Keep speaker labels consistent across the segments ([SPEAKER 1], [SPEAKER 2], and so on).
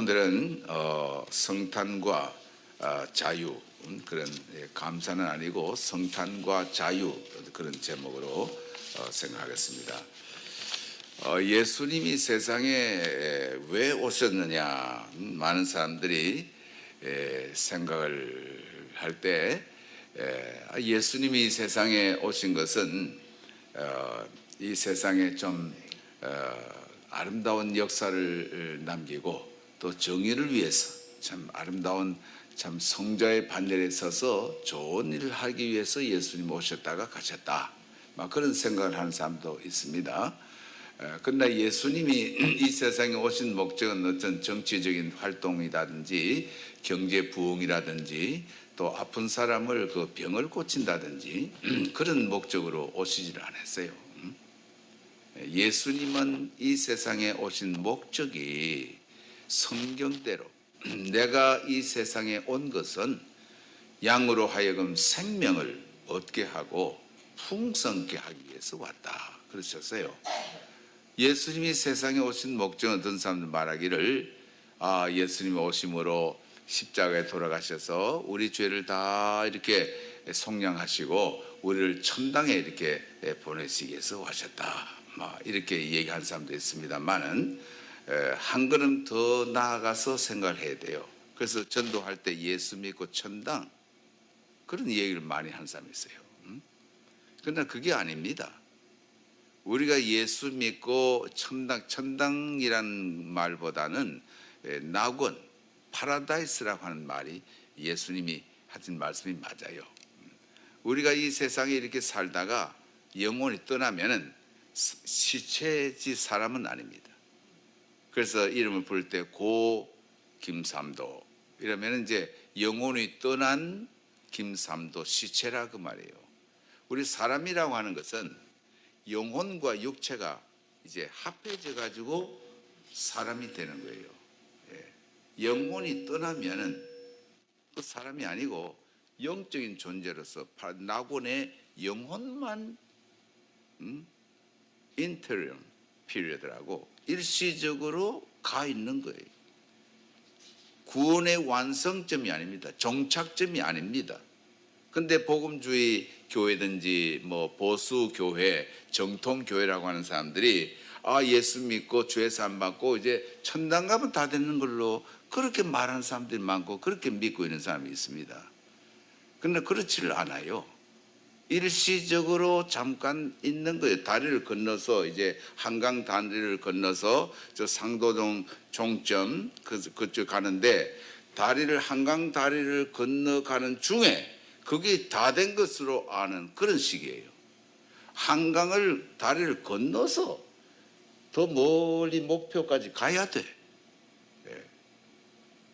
[SPEAKER 1] 오늘은 성탄과 자유, 그런 감사는 아니고 성탄과 자유 그런 제목으로 생각하겠습니다. 예수님이 세상에 왜 오셨느냐, 많은 사람들이 생각을 할 때 예수님이 세상에 오신 것은 이 세상에 좀 아름다운 역사를 남기고 또 정의를 위해서 참 아름다운 참 성자의 반열에 서서 좋은 일을 하기 위해서 예수님 오셨다가 가셨다, 막 그런 생각을 하는 사람도 있습니다. 그러나 예수님이 이 세상에 오신 목적은 어떤 정치적인 활동이라든지 경제 부흥이라든지 또 아픈 사람을 그 병을 고친다든지 그런 목적으로 오시지를 않았어요. 예수님은 이 세상에 오신 목적이 성경대로 내가 이 세상에 온 것은 양으로 하여금 생명을 얻게 하고 풍성케 하기 위해서 왔다 그러셨어요. 예수님이 세상에 오신 목적은 어떤 사람들 말하기를 예수님이 오심으로 십자가에 돌아가셔서 우리 죄를 다 이렇게 속량하시고 우리를 천당에 이렇게 보내시기 위해서 하셨다, 이렇게 얘기한 사람도 있습니다만은 한 걸음 더 나아가서 생각을 해야 돼요. 그래서 전도할 때 예수 믿고 천당 그런 얘기를 많이 하는 사람이 있어요. 그러나 그게 아닙니다. 우리가 예수 믿고 천당이라는 말보다는 낙원, 파라다이스라고 하는 말이 예수님이 하신 말씀이 맞아요. 우리가 이 세상에 이렇게 살다가 영혼이 떠나면은 시체지 사람은 아닙니다. 그래서 이름을 부를 때 고 김삼도 이러면 이제 영혼이 떠난 김삼도 시체라 그 말이에요. 우리 사람이라고 하는 것은 영혼과 육체가 이제 합해져 가지고 사람이 되는 거예요. 영혼이 떠나면은 그 사람이 아니고 영적인 존재로서 낙원의 영혼만 인터리엄 피리어드라고 일시적으로 가 있는 거예요. 구원의 완성점이 아닙니다. 종착점이 아닙니다. 근데 복음주의 교회든지 보수 교회, 정통 교회라고 하는 사람들이 예수 믿고 죄 사함 받고 이제 천당 가면 다 되는 걸로 그렇게 말하는 사람들이 많고 그렇게 믿고 있는 사람이 있습니다. 그런데 그렇지를 않아요. 일시적으로 잠깐 있는 거예요. 다리를 건너서 이제 한강 다리를 건너서 저 상도동 종점 그쪽 가는데 한강 다리를 건너가는 중에 그게 다 된 것으로 아는 그런 식이에요. 한강을 다리를 건너서 더 멀리 목표까지 가야 돼.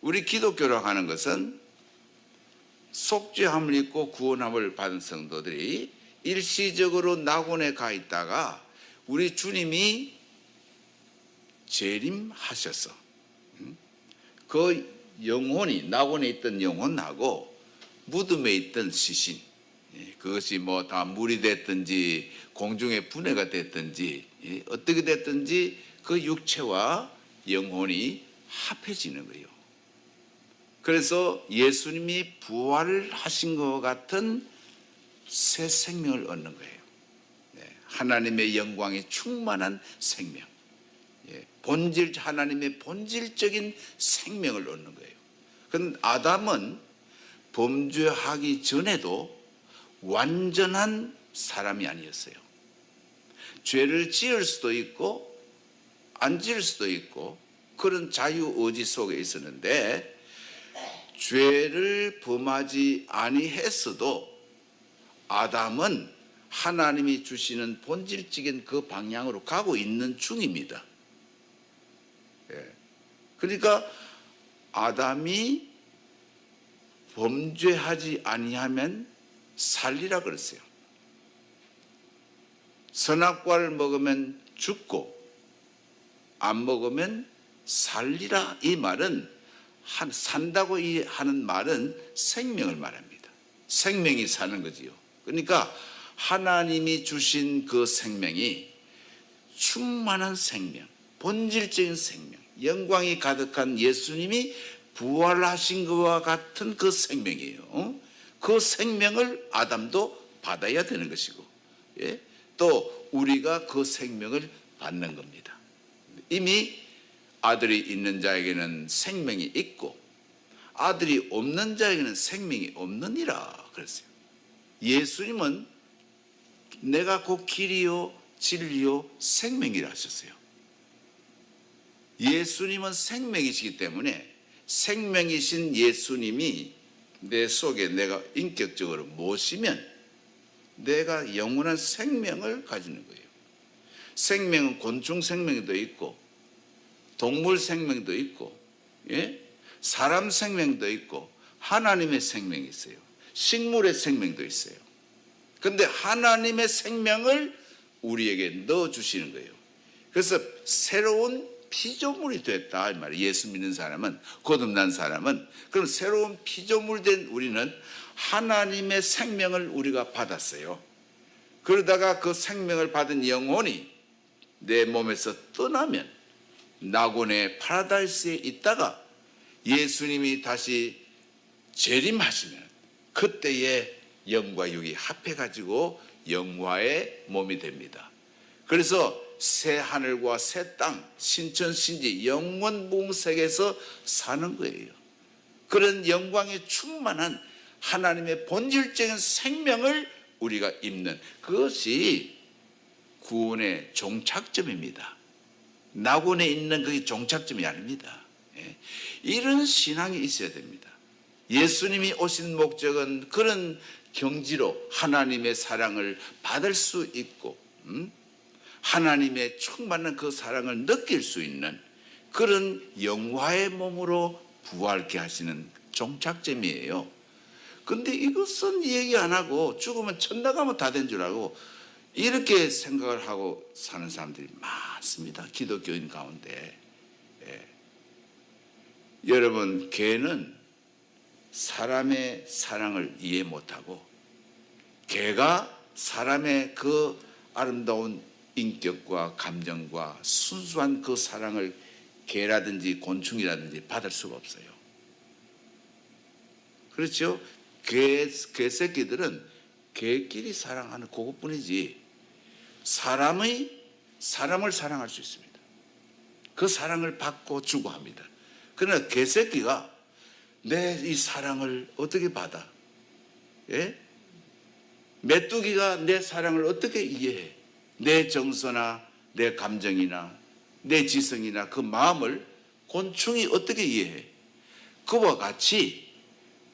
[SPEAKER 1] 우리 기독교라고 하는 것은 속죄함을 입고 구원함을 받은 성도들이 일시적으로 낙원에 가 있다가 우리 주님이 재림하셔서 그 영혼이 낙원에 있던 영혼하고 무덤에 있던 시신, 그것이 다 물이 됐든지 공중의 분해가 됐든지 어떻게 됐든지 그 육체와 영혼이 합해지는 거예요. 그래서 예수님이 부활을 하신 것 같은 새 생명을 얻는 거예요. 하나님의 영광이 충만한 생명, 하나님의 본질적인 생명을 얻는 거예요. 그런데 아담은 범죄하기 전에도 완전한 사람이 아니었어요. 죄를 지을 수도 있고 안 지을 수도 있고 그런 자유의지 속에 있었는데 죄를 범하지 아니했어도 아담은 하나님이 주시는 본질적인 그 방향으로 가고 있는 중입니다. 그러니까 아담이 범죄하지 아니하면 살리라 그랬어요. 선악과를 먹으면 죽고 안 먹으면 살리라, 이 말은 산다고 하는 말은 생명을 말합니다. 생명이 사는 거지요. 그러니까 하나님이 주신 그 생명이 충만한 생명, 본질적인 생명, 영광이 가득한 예수님이 부활하신 것과 같은 그 생명이에요. 그 생명을 아담도 받아야 되는 것이고, 예? 또 우리가 그 생명을 받는 겁니다. 이미 아들이 있는 자에게는 생명이 있고 아들이 없는 자에게는 생명이 없느니라 그랬어요. 예수님은 내가 곧 길이요 진리요 생명이라 하셨어요. 예수님은 생명이시기 때문에 생명이신 예수님이 내 속에 내가 인격적으로 모시면 내가 영원한 생명을 가지는 거예요. 생명은 곤충 생명도 있고 동물 생명도 있고, 예? 사람 생명도 있고 하나님의 생명이 있어요. 식물의 생명도 있어요. 그런데 하나님의 생명을 우리에게 넣어주시는 거예요. 그래서 새로운 피조물이 됐다 이 말이에요. 예수 믿는 사람은, 거듭난 사람은. 그럼 새로운 피조물 된 우리는 하나님의 생명을 우리가 받았어요. 그러다가 그 생명을 받은 영혼이 내 몸에서 떠나면 낙원의 파라다이스에 있다가 예수님이 다시 재림하시면 그때에 영과 육이 합해가지고 영화의 몸이 됩니다. 그래서 새 하늘과 새 땅, 신천 신지 영원 무궁색에서 사는 거예요. 그런 영광에 충만한 하나님의 본질적인 생명을 우리가 입는 그것이 구원의 종착점입니다. 낙원에 있는 그게 종착점이 아닙니다. 이런 신앙이 있어야 됩니다. 예수님이 오신 목적은 그런 경지로 하나님의 사랑을 받을 수 있고 하나님의 충만한 그 사랑을 느낄 수 있는 그런 영화의 몸으로 부활케 하시는 종착점이에요. 근데 이것은 얘기 안 하고 죽으면 천당 가면 다 된 줄 알고 이렇게 생각을 하고 사는 사람들이 많습니다. 기독교인 가운데. 여러분, 개는 사람의 사랑을 이해 못하고 개가 사람의 그 아름다운 인격과 감정과 순수한 그 사랑을 개라든지 곤충이라든지 받을 수가 없어요. 그렇죠? 개 새끼들은 개끼리 사랑하는 그것뿐이지 사람을 사랑할 수 있습니다. 그 사랑을 받고 주고 합니다. 그러나 개새끼가 내 이 사랑을 어떻게 받아? 예? 메뚜기가 내 사랑을 어떻게 이해해? 내 정서나 내 감정이나 내 지성이나 그 마음을 곤충이 어떻게 이해해? 그와 같이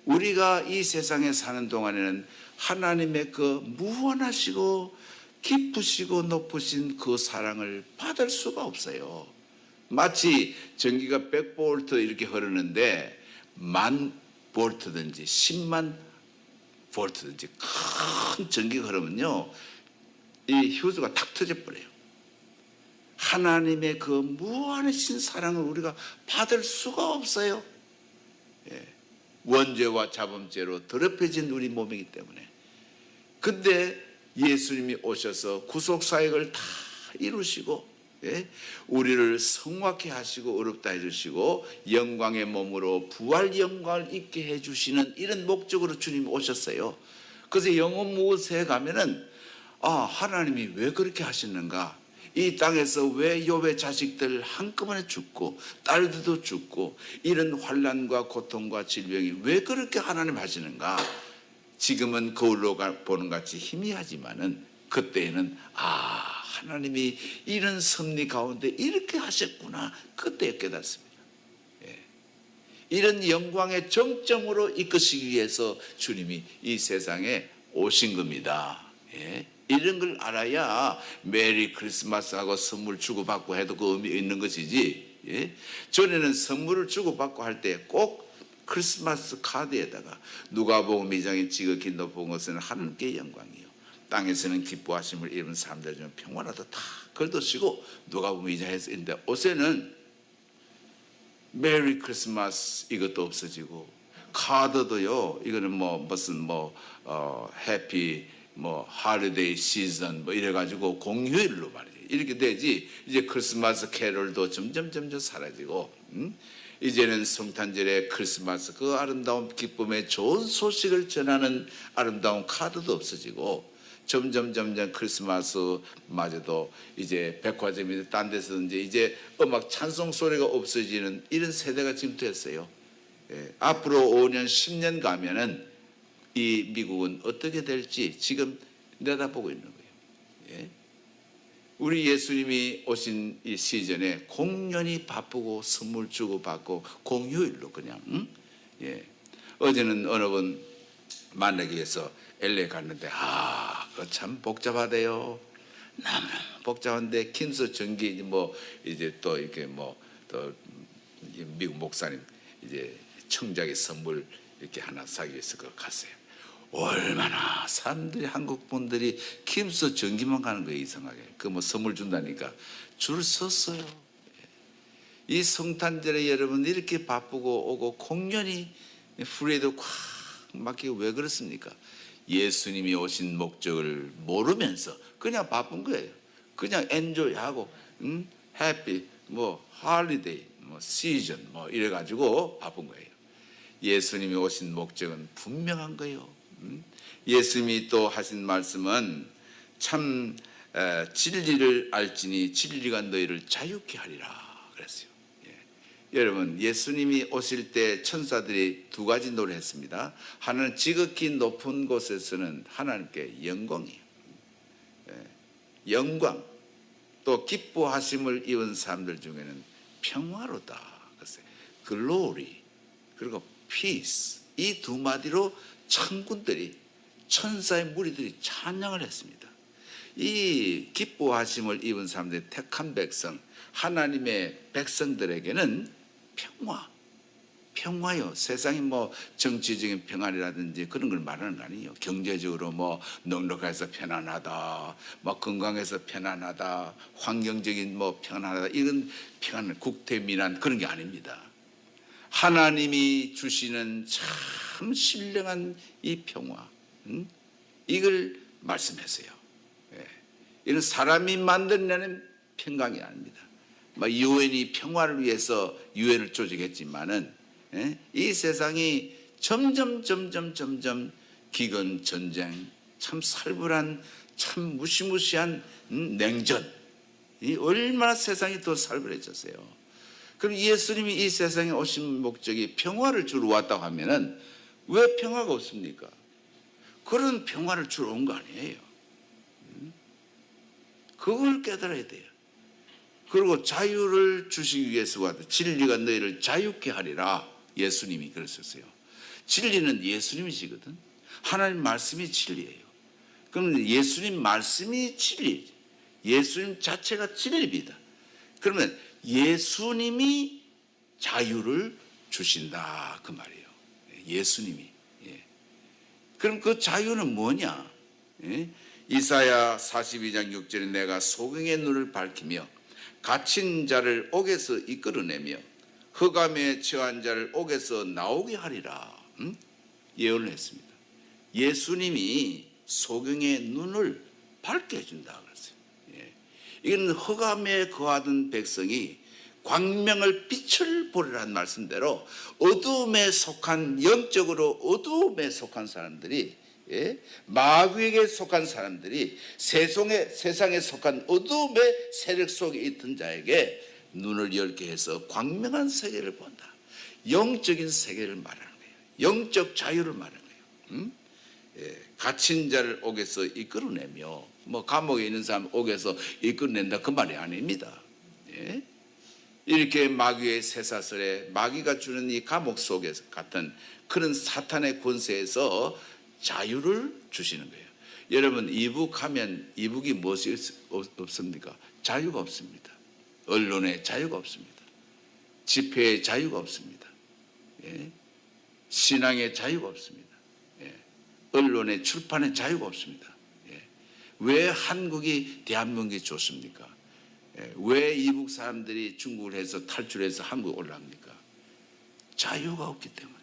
[SPEAKER 1] 우리가 이 세상에 사는 동안에는 하나님의 그 무한하시고 깊으시고 높으신 그 사랑을 받을 수가 없어요. 마치 전기가 100볼트 이렇게 흐르는데 10,000볼트든지 10만 볼트든지 큰 전기가 흐르면요 이 휴즈가 탁 터져버려요. 하나님의 그 무한하신 사랑을 우리가 받을 수가 없어요. 원죄와 자범죄로 더럽혀진 우리 몸이기 때문에. 근데 예수님이 오셔서 구속사역을 다 이루시고 우리를 성화케 하시고 어렵다 해주시고 영광의 몸으로 부활 영광을 입게 해주시는 이런 목적으로 주님이 오셨어요. 그래서 영원 무엇에 가면은 하나님이 왜 그렇게 하시는가? 이 땅에서 왜 욥의 자식들 한꺼번에 죽고 딸들도 죽고 이런 환난과 고통과 질병이 왜 그렇게 하나님 하시는가? 지금은 거울로 보는 같이 희미하지만은 그때에는 하나님이 이런 섭리 가운데 이렇게 하셨구나 그때 깨닫습니다. 이런 영광의 정점으로 이끄시기 위해서 주님이 이 세상에 오신 겁니다. 이런 걸 알아야 메리 크리스마스하고 선물 주고받고 해도 그 의미 있는 것이지. 전에는 선물을 주고받고 할 때 꼭 크리스마스 카드에다가 누가복음 2장에 지극히 높은 것은 하나님께 영광이요 땅에서는 기뻐하심을 입은 사람들 중 평안하다 다 걸도시고 누가복음 2장에서 있는데 옷에는 메리 크리스마스 이것도 없어지고 카드도요 이거는 무슨 해피 할리데이 시즌 이래가지고 공휴일로 말이에요. 이렇게 되지. 이제 크리스마스 캐롤도 점점 사라지고, 이제는 성탄절에 크리스마스 그 아름다운 기쁨의 좋은 소식을 전하는 아름다운 카드도 없어지고, 점점 크리스마스마저도 이제 백화점이나 딴 데서든지 이제 음악 찬송 소리가 없어지는 이런 세대가 지금 됐어요. 앞으로 5년 10년 가면은 이 미국은 어떻게 될지 지금 내다보고 있는 거예요. 우리 예수님이 오신 이 시즌에 공연히 바쁘고 선물 주고 받고 공휴일로 그냥. 어제는 어느 분 만나기 위해서 LA 갔는데 참 복잡하대요. 너무 복잡한데 킴스 전기 뭐 이제 또 이렇게 뭐 또 미국 목사님 이제 청자기 선물 이렇게 하나 사기 위해서 갔어요. 얼마나 사람들이 한국 분들이 킴스 전기만 가는 거예요. 이상하게 그 뭐 선물 준다니까 줄 섰어요. 이 성탄절에 여러분 이렇게 바쁘고 오고 공연히 프레이도 꽉 막히고 왜 그렇습니까? 예수님이 오신 목적을 모르면서 그냥 바쁜 거예요. 그냥 엔조이하고 해피 뭐 할리데이 뭐 시즌 뭐 이래 가지고 바쁜 거예요. 예수님이 오신 목적은 분명한 거예요. 예수님이 또 하신 말씀은 참 진리를 알지니 진리가 너희를 자유케 하리라 그랬어요. 여러분 예수님이 오실 때 천사들이 두 가지 노래했습니다. 하나는 지극히 높은 곳에서는 하나님께 영광이에요. 영광. 또 기뻐하심을 입은 사람들 중에는 평화로다. 글로리 그리고 피스. 이 두 마디로 천군들이 천사의 무리들이 찬양을 했습니다. 이 기뻐하심을 입은 사람들이 택한 백성 하나님의 백성들에게는 평화요. 세상이 뭐 정치적인 평안이라든지 그런 걸 말하는 거 아니에요. 경제적으로 뭐 넉넉해서 편안하다, 뭐 건강해서 편안하다, 환경적인 뭐 편안하다 이런 평안, 국태민안 그런 게 아닙니다. 하나님이 주시는 참 신령한 이 평화, 이걸 말씀했어요. 이건 사람이 만들어내는 평강이 아닙니다. 유엔이 평화를 위해서 유엔을 조직했지만은 이 세상이 점점 기근 전쟁, 참 살벌한 참 무시무시한 냉전, 이 얼마나 세상이 더 살벌해졌어요. 그럼 예수님이 이 세상에 오신 목적이 평화를 주러 왔다고 하면은 왜 평화가 없습니까? 그런 평화를 주러 온 거 아니에요. 그걸 깨달아야 돼요. 그리고 자유를 주시기 위해서 왔다. 진리가 너희를 자유케 하리라. 예수님이 그랬었어요. 진리는 예수님이시거든. 하나님 말씀이 진리예요. 그럼 예수님 말씀이 진리예요. 예수님 자체가 진리입니다. 그러면 예수님이 자유를 주신다 그 말이에요. 예수님이. 그럼 그 자유는 뭐냐? 이사야 42장 6절에 내가 소경의 눈을 밝히며 갇힌 자를 옥에서 이끌어내며 흑암에 처한 자를 옥에서 나오게 하리라. 예언을 했습니다. 예수님이 소경의 눈을 밝게 해준다 그랬어요. 이건 흑암에 거하던 백성이 광명을 빛을 보리라는 말씀대로 어두움에 속한 영적으로 어두움에 속한 사람들이 마귀에게 속한 사람들이 세상에 속한 어두움의 세력 속에 있던 자에게 눈을 열게 해서 광명한 세계를 본다. 영적인 세계를 말하는 거예요. 영적 자유를 말하는 거예요. 갇힌 자를 옥에서 이끌어내며 뭐 감옥에 있는 사람 옥에서 이끌어낸다 그 말이 아닙니다. 이렇게 마귀의 쇠사슬에 마귀가 주는 이 감옥 속에서 같은 그런 사탄의 권세에서 자유를 주시는 거예요. 여러분 이북하면 이북이 무엇이 없습니까? 자유가 없습니다. 언론의 자유가 없습니다. 집회의 자유가 없습니다. 신앙의 자유가 없습니다. 언론의 출판의 자유가 없습니다. 왜 한국이 대한민국이 좋습니까? 왜 이북 사람들이 중국을 해서 탈출해서 한국에 올라옵니까? 자유가 없기 때문에.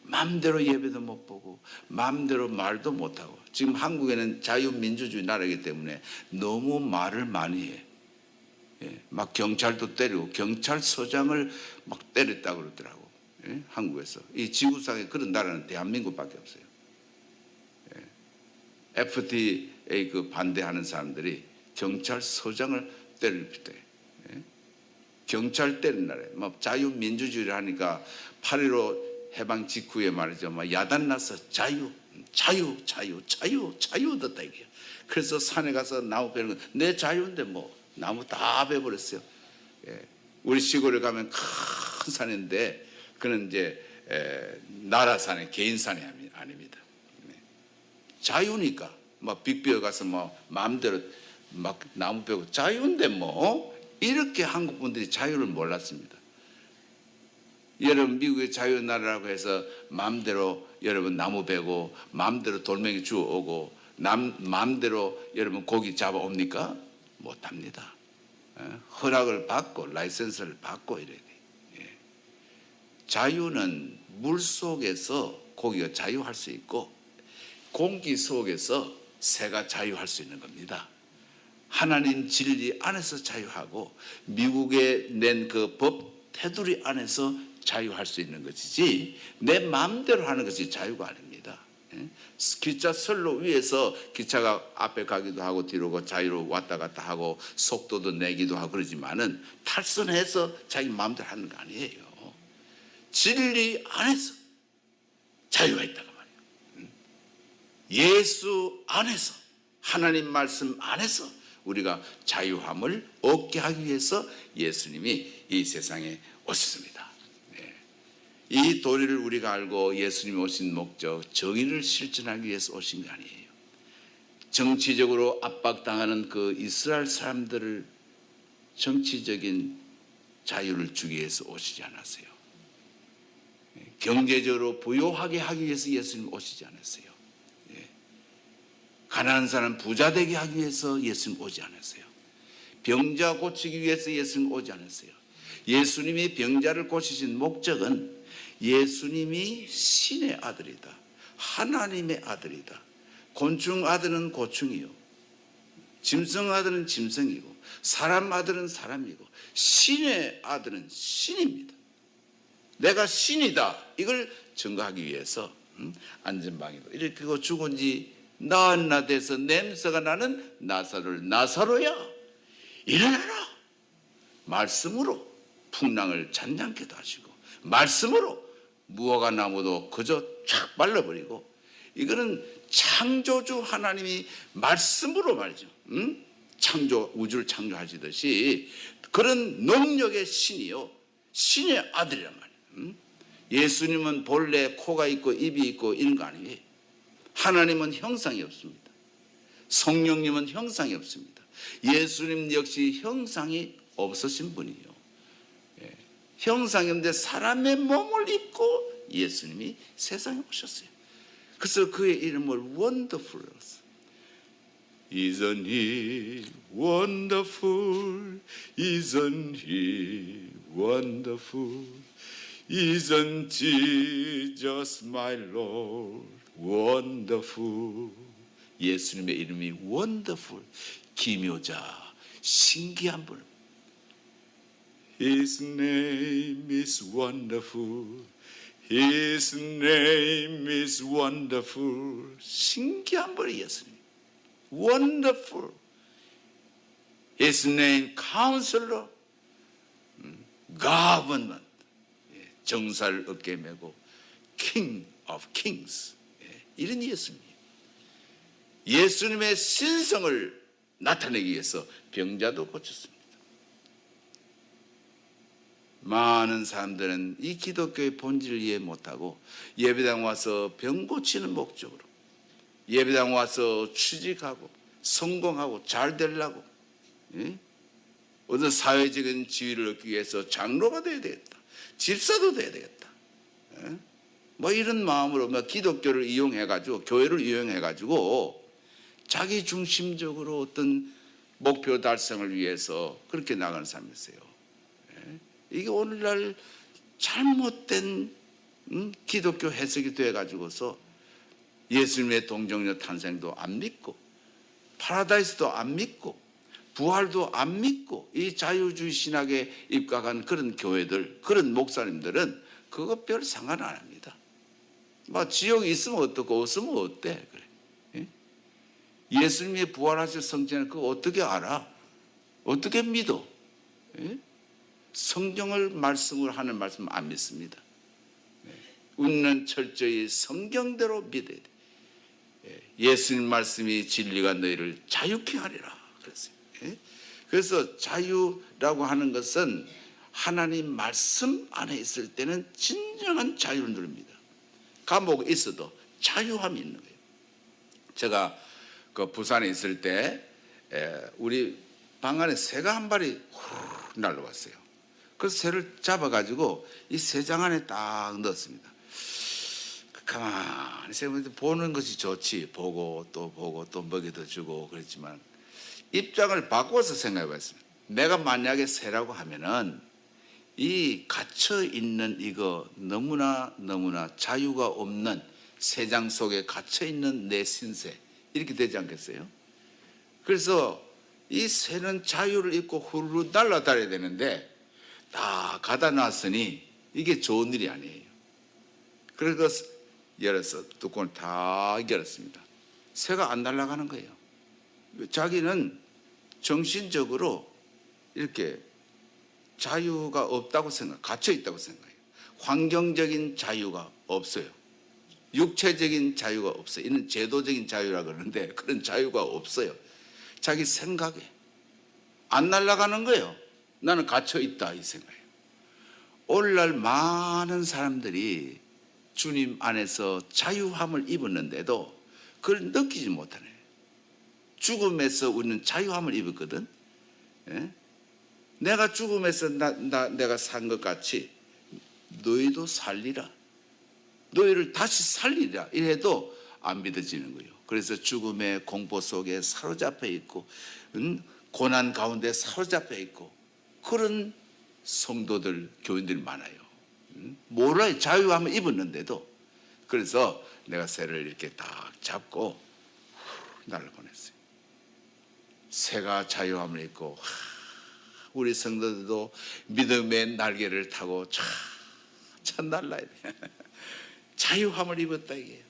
[SPEAKER 1] 마음대로 예배도 못 보고 마음대로 말도 못하고 지금 한국에는 자유민주주의 나라이기 때문에 너무 말을 많이 해. 예, 막 경찰도 때리고 경찰서장을 막 때렸다고 그러더라고. 예, 한국에서. 이 지구상에 그런 나라는 대한민국밖에 없어요. 예, FTA 그 반대하는 사람들이 경찰서장을 때릴 때, 예, 경찰 때리는 나라에 막 자유민주주의를 하니까 8.15 해방 직후에 말이죠. 막 야단 나서 자유 듣다 이게요. 그래서 산에 가서 나무 베는 거 내 자유인데 뭐 나무 다 베버렸어요. 예. 우리 시골에 가면 큰 산인데 그는 이제 나라산에 개인산이 아닙니다. 네. 자유니까 막 빅비어 가서 뭐 마음대로 막 나무 베고 자유인데 뭐 이렇게 한국 분들이 자유를 몰랐습니다. 여러분 미국의 자유나라라고 해서 마음대로 여러분 나무 베고 마음대로 돌멩이 주워오고 마음대로 여러분 고기 잡아옵니까? 못합니다. 허락을 받고 라이센스를 받고 이래야 돼요. 예. 자유는 물 속에서 고기가 자유할 수 있고 공기 속에서 새가 자유할 수 있는 겁니다. 하나님 진리 안에서 자유하고 미국에 낸 그 법 테두리 안에서 자유할 수 있는 것이지 내 마음대로 하는 것이 자유가 아닙니다. 기차 선로 위에서 기차가 앞에 가기도 하고 뒤로 자유로 왔다 갔다 하고 속도도 내기도 하고 그러지만은 탈선해서 자기 마음대로 하는 거 아니에요. 진리 안에서 자유가 있다고 말이에요. 예수 안에서 하나님 말씀 안에서 우리가 자유함을 얻게 하기 위해서 예수님이 이 세상에 오셨습니다. 네. 이 도리를 우리가 알고 예수님이 오신 목적, 정의를 실천하기 위해서 오신 게 아니에요. 정치적으로 압박당하는 그 이스라엘 사람들을 정치적인 자유를 주기 위해서 오시지 않았어요. 경제적으로 부유하게 하기 위해서 예수님 오시지 않았어요. 가난한 사람 부자 되게 하기 위해서 예수님 오지 않았어요. 병자 고치기 위해서 예수님 오지 않았어요. 예수님이 병자를 고치신 목적은 예수님이 신의 아들이다. 하나님의 아들이다. 곤충 아들은 곤충이요. 짐승 아들은 짐승이고 사람 아들은 사람이고 신의 아들은 신입니다. 내가 신이다. 이걸 증거하기 위해서 안전방위로 이렇게 죽은 지 나흘나 돼서 냄새가 나는 나사로야 일어나라. 말씀으로 풍랑을 잔잔케도 하시고 말씀으로 무화과 나무도 그저 쫙 말라버리고 이거는 창조주 하나님이 말씀으로 말이죠. 우주를 창조하시듯이 그런 능력의 신이요. 신의 아들이란 말이에요. 예수님은 본래 코가 있고 입이 있고 이런 거 아니에요. 하나님은 형상이 없습니다. 성령님은 형상이 없습니다. 예수님 역시 형상이 없으신 분이에요. 형상이 없는데 사람의 몸을 입고 예수님이 세상에 오셨어요. 그래서 그의 이름을 원더풀. Isn't he wonderful? Isn't he wonderful? Isn't Jesus my Lord wonderful? 예수님의 이름이 wonderful, 기묘자, 신기한 분. His name is wonderful. His name is wonderful. 신기한 분이 예수님. Wonderful. His name Counselor. Government. 정사를 어깨에 메고 King of Kings. 이런 예수님이에요. 예수님의 신성을 나타내기 위해서 병자도 고쳤습니다. 많은 사람들은 이 기독교의 본질을 이해 못하고 예배당 와서 병 고치는 목적으로 예배당 와서 취직하고 성공하고 잘 되려고 어떤 사회적인 지위를 얻기 위해서 장로가 돼야 되겠다. 집사도 돼야 되겠다. 뭐 이런 마음으로 기독교를 이용해가지고 교회를 이용해가지고 자기 중심적으로 어떤 목표 달성을 위해서 그렇게 나가는 사람이 있어요. 이게 오늘날 잘못된 기독교 해석이 돼가지고서 예수님의 동정녀 탄생도 안 믿고, 파라다이스도 안 믿고, 부활도 안 믿고, 이 자유주의 신학에 입각한 그런 교회들, 그런 목사님들은 그거 별 상관 안 합니다. 막 지옥이 있으면 어떻고 없으면 어때? 그래. 예? 예수님이 부활하실 성전을 그거 어떻게 알아? 어떻게 믿어? 예? 성경을 말씀을 하는 말씀 안 믿습니다. 우리는 철저히 성경대로 믿어야 돼. 예수님 말씀이 진리가 너희를 자유케 하리라 그랬어요. 그래서 자유라고 하는 것은 하나님 말씀 안에 있을 때는 진정한 자유를 누립니다. 감옥에 있어도 자유함이 있는 거예요. 제가 그 부산에 있을 때 우리 방 안에 새가 한 마리 훅 날라왔어요. 그래서 새를 잡아가지고 이 새장 안에 딱 넣었습니다. 가만히 보는 것이 좋지. 보고 또 먹이도 주고 그랬지만 입장을 바꿔서 생각해 봤습니다. 내가 만약에 새라고 하면은 이 갇혀 있는 이거 너무나 자유가 없는 새장 속에 갇혀 있는 내 신세 이렇게 되지 않겠어요? 그래서 이 새는 자유를 입고 후루룩 날아다녀야 되는데 다 가다 놨으니 이게 좋은 일이 아니에요. 그래서 열어서 뚜껑을 다 열었습니다. 새가 안 날아가는 거예요. 자기는 정신적으로 이렇게 자유가 없다고 갇혀 있다고 생각해요. 환경적인 자유가 없어요. 육체적인 자유가 없어요. 이는 제도적인 자유라 그러는데 그런 자유가 없어요. 자기 생각에 안 날아가는 거예요. 나는 갇혀 있다 이 생각이에요. 오늘날 많은 사람들이 주님 안에서 자유함을 입었는데도 그걸 느끼지 못하네. 죽음에서 우리는 자유함을 입었거든. 예? 내가 죽음에서 내가 산 것 같이 너희도 살리라. 너희를 다시 살리라. 이래도 안 믿어지는 거예요. 그래서 죽음의 공포 속에 사로잡혀 있고 고난 가운데 사로잡혀 있고 그런 성도들, 교인들이 많아요. 몰라요. 자유함을 입었는데도. 그래서 내가 새를 이렇게 딱 잡고 날라보냈어요. 새가 자유함을 입고 우리 성도들도 믿음의 날개를 타고 참 날라야 돼. 자유함을 입었다 이게.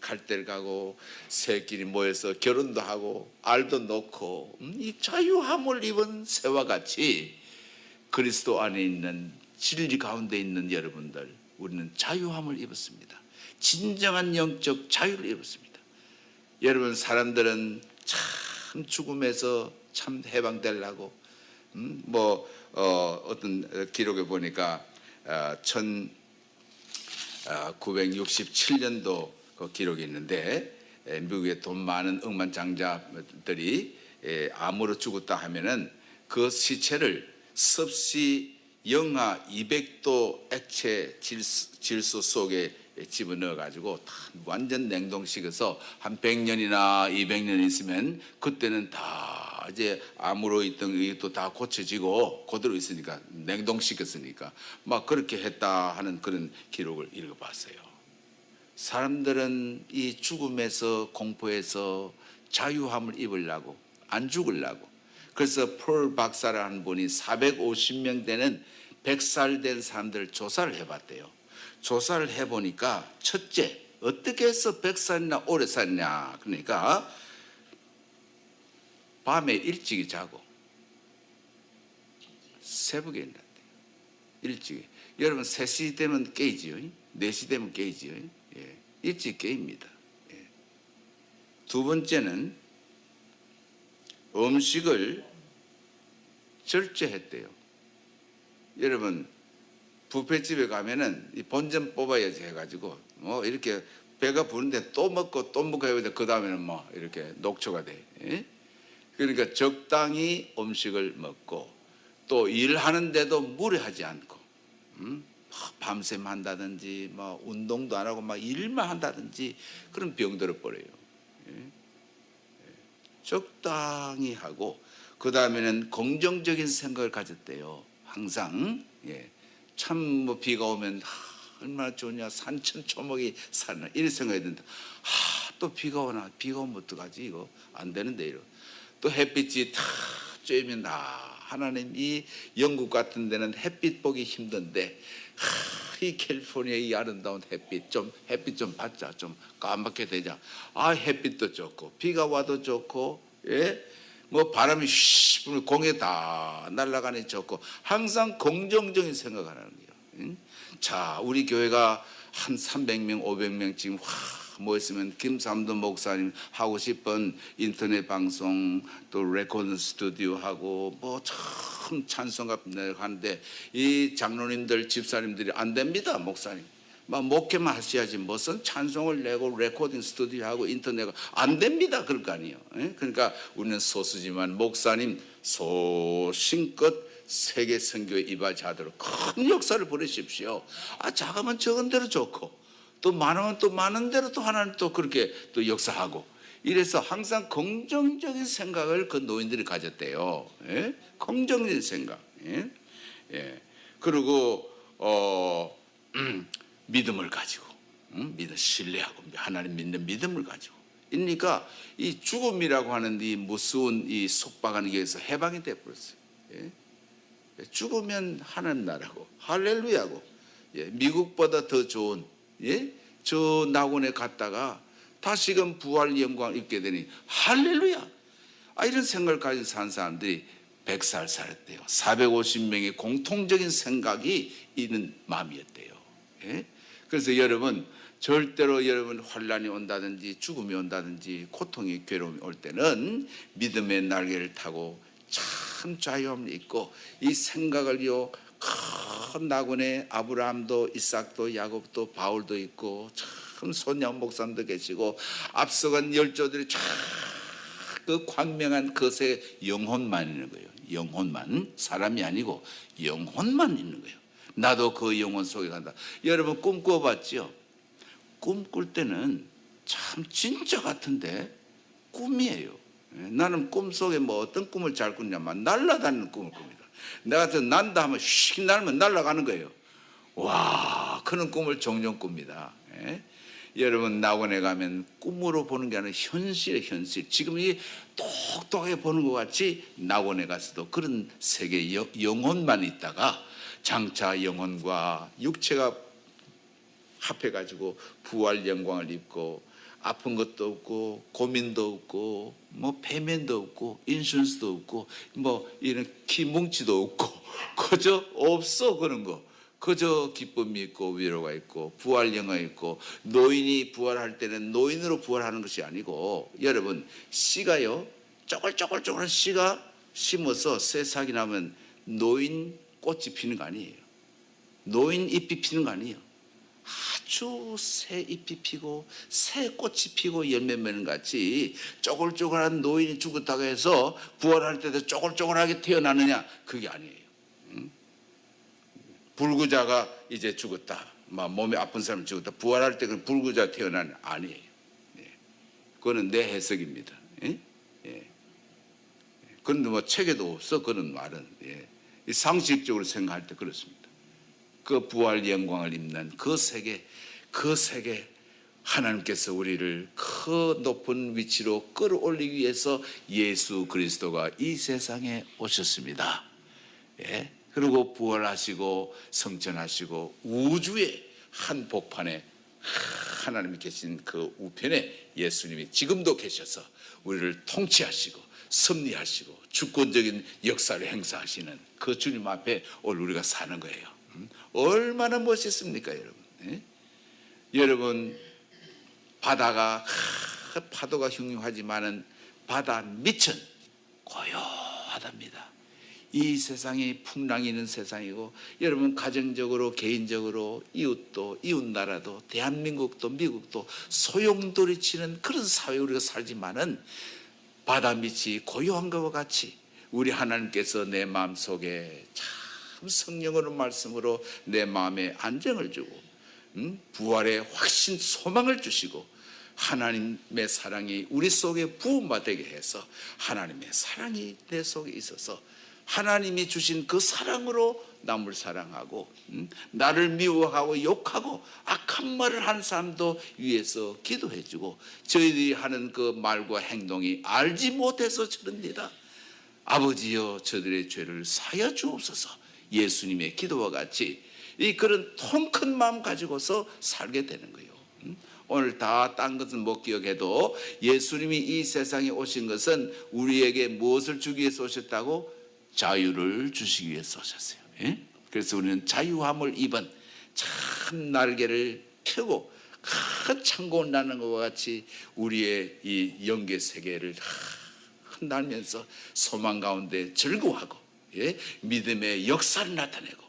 [SPEAKER 1] 갈대를 가고 새끼리 모여서 결혼도 하고 알도 놓고 이 자유함을 입은 새와 같이 그리스도 안에 있는 진리 가운데 있는 여러분들, 우리는 자유함을 입었습니다. 진정한 영적 자유를 입었습니다. 여러분, 사람들은 참 죽음에서 참 해방되려고 어떤 기록에 보니까 1967년도 그 기록이 있는데 미국의 돈 많은 억만장자들이 암으로 죽었다 하면은 그 시체를 섭씨 영하 200도 액체 질소 속에 집어넣어 가지고 완전 냉동식에서 한 100년이나 200년 있으면 그때는 다 이제 암으로 있던 이것도 다 고쳐지고 그대로 있으니까 냉동시켰으니까 막 그렇게 했다 하는 그런 기록을 읽어봤어요. 사람들은 이 죽음에서 공포에서 자유함을 입으려고 안 죽으려고. 그래서 폴 박사라는 분이 450명 되는 100살 된 사람들 조사를 해봤대요. 조사를 해보니까 첫째, 어떻게 해서 100살이나 오래 살냐. 그러니까 밤에 일찍이 자고 새벽에 일어났대요. 일찍이. 여러분 3시 되면 깨지요. 4시 되면 깨지요. 예. 일찍 깨입니다. 예. 두 번째는 음식을 절제했대요. 여러분 뷔페집에 가면은 이 본전 뽑아야지 해가지고 이렇게 배가 부른데 또 먹고 해야 돼. 그 다음에는 뭐 이렇게 녹초가 돼. 예? 그러니까 적당히 음식을 먹고 또 일하는데도 무리하지 않고 밤샘 한다든지 뭐 운동도 안 하고 막 일만 한다든지 그런 병들어 버려요. 예? 적당히 하고 그 다음에는 긍정적인 생각을 가졌대요. 항상. 예. 참 뭐 비가 오면 얼마나 좋냐, 산천초목이 사는, 이런 생각이 든다. 또 비가 오나, 비가 오면 어떡하지, 이거 안 되는데, 이러. 또 햇빛이 다 쬐면, 하나님, 이 영국 같은 데는 햇빛 보기 힘든데, 이 캘리포니아 이 아름다운 햇빛 좀 받자, 좀 까맣게 되자. 햇빛도 좋고 비가 와도 좋고, 예, 뭐 바람이 휘 불면 공에 다 날아가니 좋고, 항상 긍정적인 생각을 하는 거예요. 응? 자, 우리 교회가 한 300명 500명 지금 모였으면 김삼도 목사님 하고 싶은 인터넷 방송, 또 레코드 스튜디오 하고 뭐 참 찬송가 하는데, 이 장로님들 집사님들이 안 됩니다. 목사님 막 목회만 하셔야지 무슨 찬송을 내고 레코딩 스튜디오 하고 인터넷 안 됩니다. 그럴 거 아니에요. 그러니까 우리는 소수지만 목사님 소신껏 세계 선교에 이바지하도록 큰 역사를 보내십시오. 작으면 적은 대로 좋고, 또 많으면 또 많은 대로 또 하나님 또 그렇게 또 역사하고, 이래서 항상 긍정적인 생각을 그 노인들이 가졌대요. 예? 긍정적인 생각. 예? 예. 그리고 믿음을 가지고, 믿음, 신뢰하고 하나님 믿는 믿음을 가지고. 그러니까 이 죽음이라고 하는 이 무서운 이 속박하는 게에서 해방이 돼 버렸어요. 예? 죽으면 하나님 나라고, 할렐루야고. 예? 미국보다 더 좋은, 예? 저 낙원에 갔다가 다시금 부활 영광을 입게 되니 할렐루야. 이런 생각을 가지고 산 사람들이 100살 살았대요. 450명의 공통적인 생각이 있는 마음이었대요. 예? 그래서 여러분, 절대로 여러분 환란이 온다든지 죽음이 온다든지 고통이 괴로움이 올 때는 믿음의 날개를 타고 참 자유함을 입고, 이 생각을요, 큰 낙원에 아브라함도 이삭도 야곱도 바울도 있고 참 손양 목사님도 계시고 앞서간 열조들이 참 그 광명한 것에 영혼만 있는 거예요. 영혼만, 사람이 아니고 영혼만 있는 거예요. 나도 그 영혼 속에 간다. 여러분 꿈 꿔봤죠? 꿈 꿀 때는 참 진짜 같은데 꿈이에요. 나는 꿈속에 뭐 어떤 꿈을 잘 꾸냐면 날아다니는 꿈을 꿉니다. 내가 난다 하면 휙 날면 날아가는 거예요. 와, 그런 꿈을 종종 꿉니다. 예? 여러분 낙원에 가면 꿈으로 보는 게 아니라 현실이에요. 현실. 지금 이 똑똑하게 보는 것 같이 낙원에 가서도 그런 세계 영혼만 있다가 장차 영혼과 육체가 합해가지고 부활 영광을 입고, 아픈 것도 없고 고민도 없고 뭐 배면도 없고 인슈런스도 없고 뭐 이런 키뭉치도 없고 그저 없어. 그런 거 그저 기쁨이 있고 위로가 있고 부활 영광이 있고. 노인이 부활할 때는 노인으로 부활하는 것이 아니고, 여러분 씨가요, 쪼글쪼글쪼글 씨가 심어서 새싹이 나면 노인 꽃이 피는 거 아니에요. 노인 잎이 피는 거 아니에요. 아주 새 잎이 피고 새 꽃이 피고 열매 맺는 같이 쪼글쪼글한 노인이 죽었다고 해서 부활할 때도 쪼글쪼글하게 태어나느냐, 그게 아니에요. 불구자가 이제 죽었다, 막 몸이 아픈 사람이 죽었다, 부활할 때 그 불구자 태어나는 아니에요. 그거는 내 해석입니다. 그런데 뭐 책에도 없어, 그런 말은. 상식적으로 생각할 때 그렇습니다. 그 부활 영광을 입는 그 세계, 그 세계, 하나님께서 우리를 그 높은 위치로 끌어올리기 위해서 예수 그리스도가 이 세상에 오셨습니다. 예? 그리고 부활하시고 성천하시고 우주의 한 복판에 하나님이 계신 그 우편에 예수님이 지금도 계셔서 우리를 통치하시고 섭리하시고 주권적인 역사를 행사하시는 그 주님 앞에 오늘 우리가 사는 거예요. 얼마나 멋있습니까, 여러분? 예? 여러분, 바다가 파도가 흉흉하지만은 바다 밑은 고요하답니다. 이 세상이 풍랑이 있는 세상이고, 여러분 가정적으로 개인적으로 이웃도 이웃나라도 대한민국도 미국도 소용돌이치는 그런 사회에 우리가 살지만은 바다 밑이 고요한 것과 같이 우리 하나님께서 내 마음속에 참 성령으로 말씀으로 내 마음에 안정을 주고 부활의 확신 소망을 주시고 하나님의 사랑이 우리 속에 부음받게 해서 하나님의 사랑이 내 속에 있어서 하나님이 주신 그 사랑으로 남을 사랑하고 나를 미워하고 욕하고 악한 말을 하는 사람도 위해서 기도해주고 저희들이 하는 그 말과 행동이 알지 못해서 저럽니다. 아버지여 저들의 죄를 사하여 주옵소서. 예수님의 기도와 같이 이 그런 통 큰 마음 가지고서 살게 되는 거예요. 오늘 다 딴 것은 못 기억해도 예수님이 이 세상에 오신 것은 우리에게 무엇을 주기 위해서 오셨다고? 자유를 주시기 위해서 오셨어요. 예? 그래서 우리는 자유함을 입은 참 날개를 펴고 큰 창고를 나는 것과 같이 우리의 이 영계 세계를 흔들면서 소망 가운데 즐거워하고 믿음의 역사를 나타내고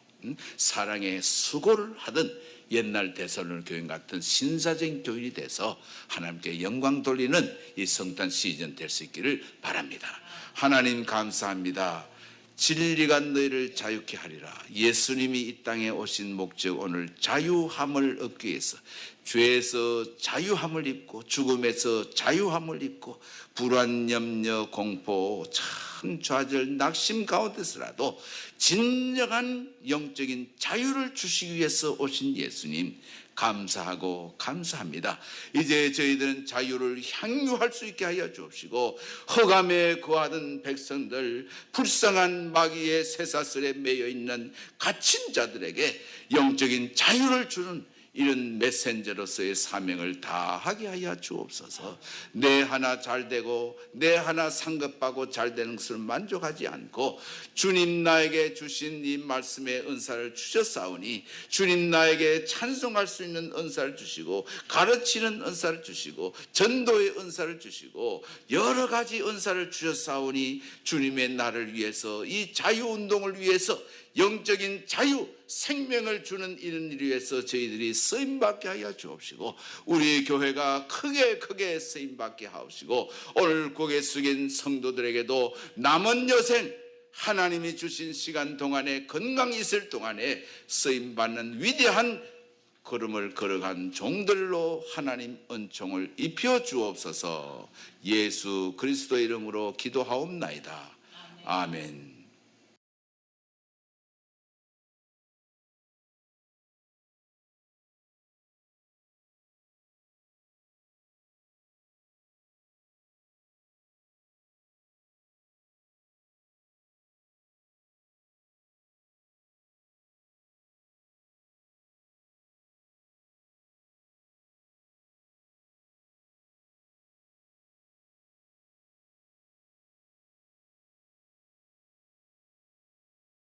[SPEAKER 1] 사랑의 수고를 하던 옛날 데살로니가 교인 같은 신사적인 교인이 돼서 하나님께 영광 돌리는 이 성탄 시즌 될 수 있기를 바랍니다. 하나님 감사합니다. 진리가 너희를 자유케 하리라. 예수님이 이 땅에 오신 목적, 오늘 자유함을 얻기 위해서 죄에서 자유함을 입고 죽음에서 자유함을 입고 불안, 염려, 공포, 참 좌절, 낙심 가운데서라도 진정한 영적인 자유를 주시기 위해서 오신 예수님 감사하고 감사합니다. 이제 저희들은 자유를 향유할 수 있게 하여 주옵시고 허감에 거하던 백성들, 불쌍한 마귀의 쇠사슬에 매여 있는 갇힌 자들에게 영적인 자유를 주는 이런 메신저로서의 사명을 다하게 하여 주옵소서. 내 하나 잘 되고 내 하나 상급하고 잘 되는 것을 만족하지 않고 주님 나에게 주신 이 말씀의 은사를 주셨사오니 주님 나에게 찬송할 수 있는 은사를 주시고 가르치는 은사를 주시고 전도의 은사를 주시고 여러 가지 은사를 주셨사오니 주님의 나를 위해서 이 자유운동을 위해서 영적인 자유, 생명을 주는 이런 일 위해서 저희들이 쓰임받게 하여 주옵시고 우리 교회가 크게 쓰임받게 하옵시고 오늘 고개 숙인 성도들에게도 남은 여생 하나님이 주신 시간 동안에 건강이 있을 동안에 쓰임받는 위대한 걸음을 걸어간 종들로 하나님 은총을 입혀 주옵소서. 예수 그리스도 이름으로 기도하옵나이다. 아멘.